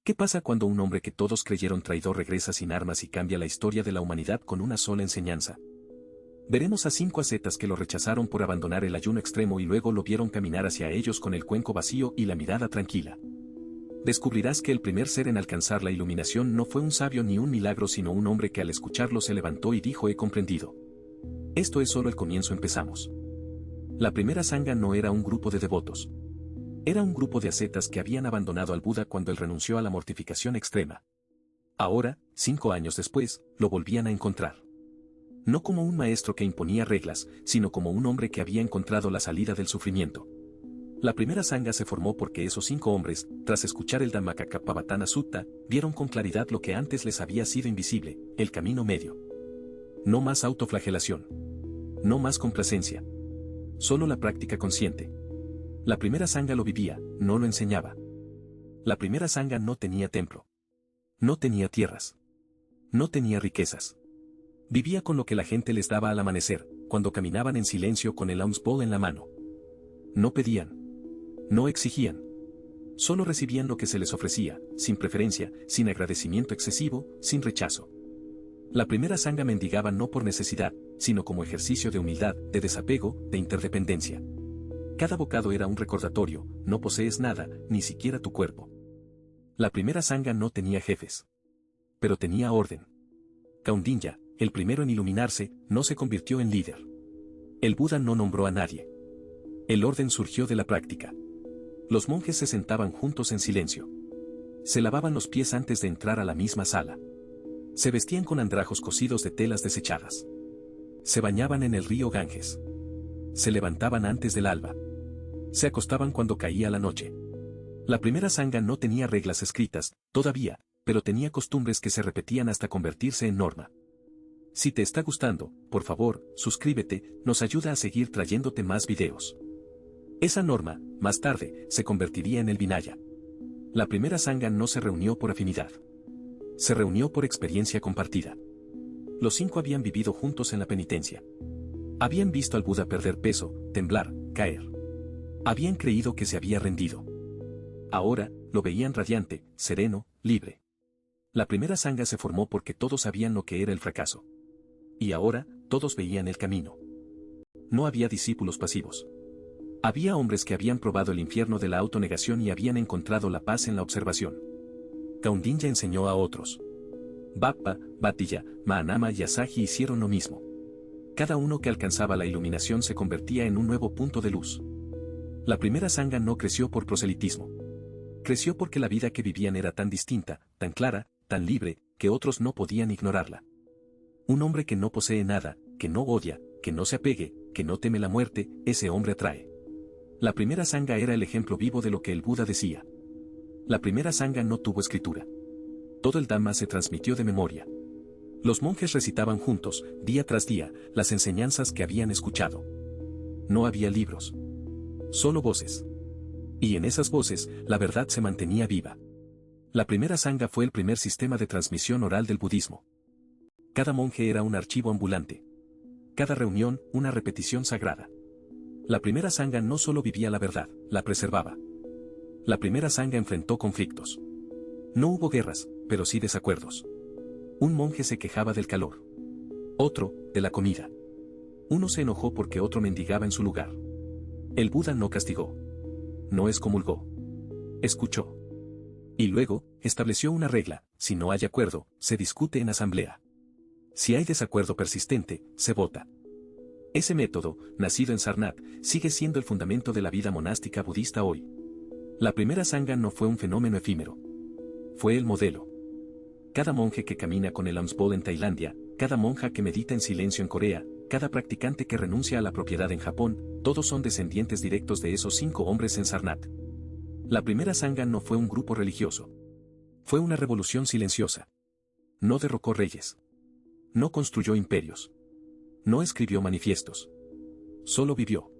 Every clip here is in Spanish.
¿Qué pasa cuando un hombre que todos creyeron traidor regresa sin armas y cambia la historia de la humanidad con una sola enseñanza? Veremos a 5 ascetas que lo rechazaron por abandonar el ayuno extremo y luego lo vieron caminar hacia ellos con el cuenco vacío y la mirada tranquila. Descubrirás que el primer ser en alcanzar la iluminación no fue un sabio ni un milagro, sino un hombre que al escucharlo se levantó y dijo: he comprendido. Esto es solo el comienzo, empezamos. La primera sangha no era un grupo de devotos. Era un grupo de ascetas que habían abandonado al Buda cuando él renunció a la mortificación extrema. Ahora, 5 años después, lo volvían a encontrar. No como un maestro que imponía reglas, sino como un hombre que había encontrado la salida del sufrimiento. La primera sangha se formó porque esos 5 hombres, tras escuchar el Dhammacakkappavattana Sutta, vieron con claridad lo que antes les había sido invisible: el camino medio. No más autoflagelación. No más complacencia. Solo la práctica consciente. La primera sangha lo vivía, no lo enseñaba. La primera sangha no tenía templo. No tenía tierras. No tenía riquezas. Vivía con lo que la gente les daba al amanecer, cuando caminaban en silencio con el alms bowl en la mano. No pedían. No exigían. Solo recibían lo que se les ofrecía, sin preferencia, sin agradecimiento excesivo, sin rechazo. La primera sangha mendigaba no por necesidad, sino como ejercicio de humildad, de desapego, de interdependencia. Cada bocado era un recordatorio: no posees nada, ni siquiera tu cuerpo. La primera sangha no tenía jefes. Pero tenía orden. Kaundinya, el primero en iluminarse, no se convirtió en líder. El Buda no nombró a nadie. El orden surgió de la práctica. Los monjes se sentaban juntos en silencio. Se lavaban los pies antes de entrar a la misma sala. Se vestían con andrajos cosidos de telas desechadas. Se bañaban en el río Ganges. Se levantaban antes del alba. Se acostaban cuando caía la noche. La primera sangha no tenía reglas escritas, todavía, pero tenía costumbres que se repetían hasta convertirse en norma. Si te está gustando, por favor, suscríbete, nos ayuda a seguir trayéndote más videos. Esa norma, más tarde, se convertiría en el Vinaya. La primera sangha no se reunió por afinidad. Se reunió por experiencia compartida. Los 5 habían vivido juntos en la penitencia. Habían visto al Buda perder peso, temblar, caer. Habían creído que se había rendido. Ahora, lo veían radiante, sereno, libre. La primera sangha se formó porque todos sabían lo que era el fracaso. Y ahora, todos veían el camino. No había discípulos pasivos. Había hombres que habían probado el infierno de la autonegación y habían encontrado la paz en la observación. Kaundinya enseñó a otros. Bappa, Bhattacharya, Mahanama y Asaji hicieron lo mismo. Cada uno que alcanzaba la iluminación se convertía en un nuevo punto de luz. La primera sangha no creció por proselitismo. Creció porque la vida que vivían era tan distinta, tan clara, tan libre, que otros no podían ignorarla. Un hombre que no posee nada, que no odia, que no se apegue, que no teme la muerte, ese hombre atrae. La primera sangha era el ejemplo vivo de lo que el Buda decía. La primera sangha no tuvo escritura. Todo el Dhamma se transmitió de memoria. Los monjes recitaban juntos, día tras día, las enseñanzas que habían escuchado. No había libros. Solo voces. Y en esas voces, la verdad se mantenía viva. La primera sangha fue el primer sistema de transmisión oral del budismo. Cada monje era un archivo ambulante. Cada reunión, una repetición sagrada. La primera sangha no solo vivía la verdad, la preservaba. La primera sangha enfrentó conflictos. No hubo guerras, pero sí desacuerdos. Un monje se quejaba del calor. Otro, de la comida. Uno se enojó porque otro mendigaba en su lugar. El Buda no castigó. No excomulgó. Escuchó. Y luego, estableció una regla: si no hay acuerdo, se discute en asamblea. Si hay desacuerdo persistente, se vota. Ese método, nacido en Sarnath, sigue siendo el fundamento de la vida monástica budista hoy. La primera sangha no fue un fenómeno efímero. Fue el modelo. Cada monje que camina con el alms bowl en Tailandia, cada monja que medita en silencio en Corea, cada practicante que renuncia a la propiedad en Japón, todos son descendientes directos de esos 5 hombres en Sarnath. La primera sangha no fue un grupo religioso. Fue una revolución silenciosa. No derrocó reyes. No construyó imperios. No escribió manifiestos. Solo vivió.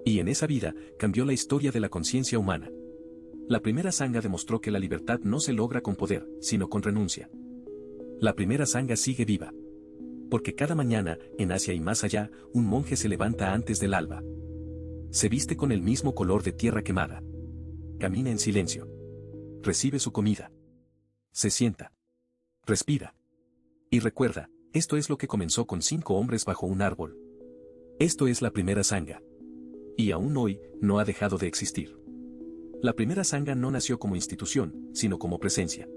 Y en esa vida, cambió la historia de la conciencia humana. La primera sangha demostró que la libertad no se logra con poder, sino con renuncia. La primera sangha sigue viva. Porque cada mañana, en Asia y más allá, un monje se levanta antes del alba. Se viste con el mismo color de tierra quemada. Camina en silencio. Recibe su comida. se sienta. Respira. Y recuerda, esto es lo que comenzó con 5 hombres bajo un árbol. Esto es la primera Sangha. Y aún hoy, no ha dejado de existir. La primera Sangha no nació como institución, sino como presencia.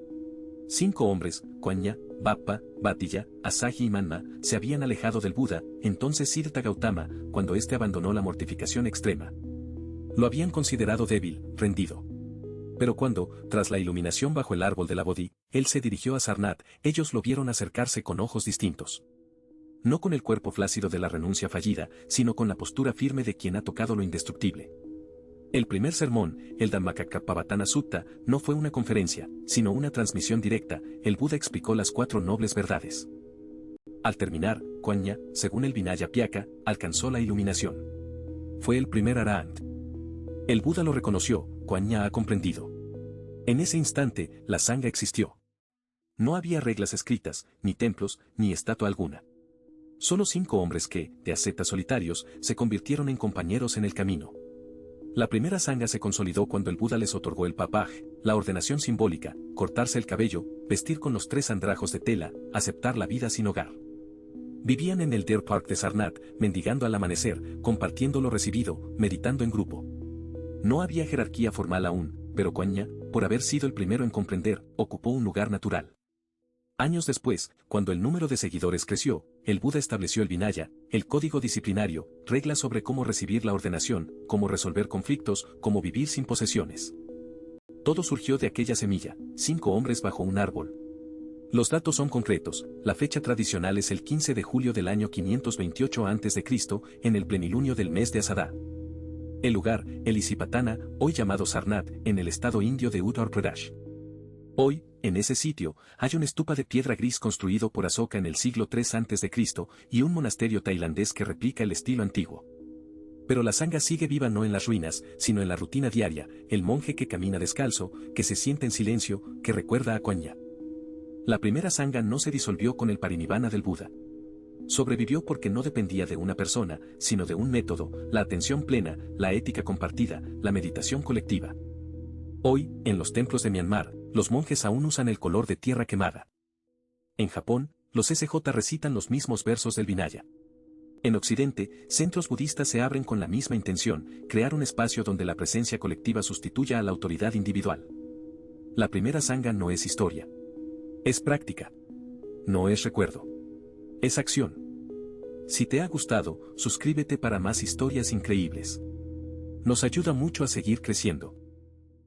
5 hombres, Kuan-Yin, Bappa, Bhattacharya, Asaji y Manma, se habían alejado del Buda, entonces Siddhartha Gautama, cuando éste abandonó la mortificación extrema. Lo habían considerado débil, rendido. Pero cuando, tras la iluminación bajo el árbol de la Bodhi, él se dirigió a Sarnath, ellos lo vieron acercarse con ojos distintos. No con el cuerpo flácido de la renuncia fallida, sino con la postura firme de quien ha tocado lo indestructible. El primer sermón, el Dhammacakkappavattana Sutta, no fue una conferencia, sino una transmisión directa. El Buda explicó las 4 nobles verdades. Al terminar, Kuan-Yin, según el Vinaya-Pyaka, alcanzó la iluminación. Fue el primer Arahant. El Buda lo reconoció, Kuan-Yin ha comprendido. En ese instante, la Sangha existió. No había reglas escritas, ni templos, ni estatua alguna. Solo 5 hombres que, de ascetas solitarios, se convirtieron en compañeros en el camino. La primera Sangha se consolidó cuando el Buda les otorgó el papaj, la ordenación simbólica, cortarse el cabello, vestir con los 3 andrajos de tela, aceptar la vida sin hogar. Vivían en el Deer Park de Sarnath, mendigando al amanecer, compartiendo lo recibido, meditando en grupo. No había jerarquía formal aún, pero Kuan-Yin, por haber sido el primero en comprender, ocupó un lugar natural. Años después, cuando el número de seguidores creció, el Buda estableció el Vinaya, el código disciplinario, reglas sobre cómo recibir la ordenación, cómo resolver conflictos, cómo vivir sin posesiones. Todo surgió de aquella semilla, 5 hombres bajo un árbol. Los datos son concretos, la fecha tradicional es el 15 de julio del año 528 a.C., en el plenilunio del mes de Asadá. El lugar, el Isipatana, hoy llamado Sarnath, en el estado indio de Uttar Pradesh. Hoy, en ese sitio, hay un estupa de piedra gris construido por Asoka en el siglo III a.C. y un monasterio tailandés que replica el estilo antiguo. Pero la Sangha sigue viva no en las ruinas, sino en la rutina diaria, el monje que camina descalzo, que se sienta en silencio, que recuerda a Kuan-Yin. La primera Sangha no se disolvió con el parinirvana del Buda. Sobrevivió porque no dependía de una persona, sino de un método, la atención plena, la ética compartida, la meditación colectiva. Hoy, en los templos de Myanmar, los monjes aún usan el color de tierra quemada. En Japón, los SJ recitan los mismos versos del Vinaya. En Occidente, centros budistas se abren con la misma intención, crear un espacio donde la presencia colectiva sustituya a la autoridad individual. La primera Sangha no es historia. Es práctica. No es recuerdo. Es acción. Si te ha gustado, suscríbete para más historias increíbles. Nos ayuda mucho a seguir creciendo.